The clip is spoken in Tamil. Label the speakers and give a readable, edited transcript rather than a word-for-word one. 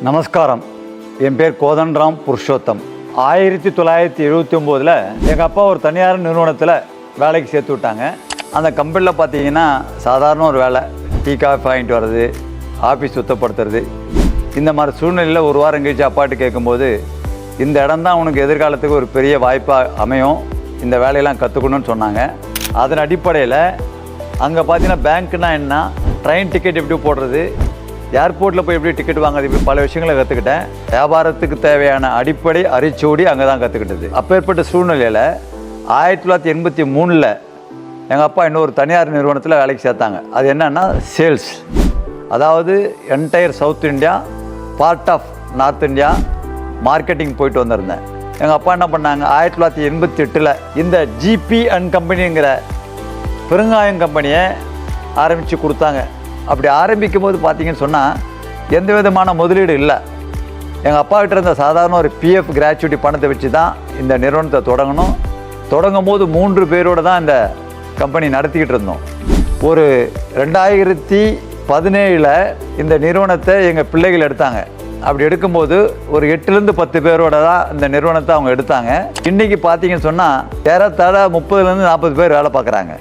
Speaker 1: நமஸ்காரம். என் பேர் கோதண்டராம் புருஷோத்தம். 1979 எங்கள் அப்பா ஒரு தனியார் நிறுவனத்தில் வேலைக்கு சேர்த்து விட்டாங்க. அந்த கம்பெனியில் பார்த்தீங்கன்னா சாதாரண ஒரு வேலை, டீ காஃபி வாங்கிட்டு வர்றது, ஆஃபீஸ் சுத்தப்படுத்துறது. இந்த மாதிரி சூழ்நிலையில் ஒரு வாரம் கழிச்சு அப்பாட்டு கேட்கும்போது, இந்த இடம் தான் உனக்கு எதிர்காலத்துக்கு ஒரு பெரிய வாய்ப்பாக அமையும், இந்த வேலையெல்லாம் கற்றுக்கணும்னு சொன்னாங்க. அதன் அடிப்படையில் அங்கே பார்த்தீங்கன்னா பேங்க்னா என்ன, ட்ரெயின் டிக்கெட் எப்படி போடுறது, ஏர்போர்ட்டில் போய் எப்படி டிக்கெட் வாங்குறது, இப்படி பல விஷயங்களை கற்றுக்கிட்டேன். வியாபாரத்துக்கு தேவையான அடிப்படை அரிச்சோடி அங்கே தான் கற்றுக்கிட்டது. அப்பேற்பட்ட சூழ்நிலையில் 1983 எங்கள் அப்பா இன்னொரு தனியார் நிறுவனத்தில் வேலைக்கு சேர்த்தாங்க. அது என்னன்னா சேல்ஸ், அதாவது entire south India, part of north India marketing போயிட்டு வந்திருந்தேன். எங்கள் அப்பா என்ன பண்ணாங்க, 1988 இந்த ஜிபி அண்ட் கம்பெனிங்கிற பெருங்காயம் கம்பெனியை ஆரம்பித்து கொடுத்தாங்க. அப்படி ஆரம்பிக்கும் போது பார்த்தீங்கன்னு சொன்னால் எந்த விதமான முதலீடு இல்லை. எங்கள் அப்பா கிட்ட இருந்த சாதாரண ஒரு பிஎஃப் கிராச்சுவிட்டி பணத்தை வச்சு தான் இந்த நிறுவனத்தை தொடங்கும் போது 3 பேரோடு தான் இந்த கம்பெனி நடத்திக்கிட்டு இருந்தோம். ஒரு 2017 இந்த நிறுவனத்தை எங்கள் பிள்ளைகள் எடுத்தாங்க. அப்படி எடுக்கும்போது ஒரு 8லேருந்து 10 பேரோட தான் இந்த நிறுவனத்தை அவங்க எடுத்தாங்க. இன்றைக்கி பார்த்தீங்கன்னு சொன்னால் ஏறத்தாழ 30லேருந்து 40 பேர் வேலை பார்க்குறாங்க.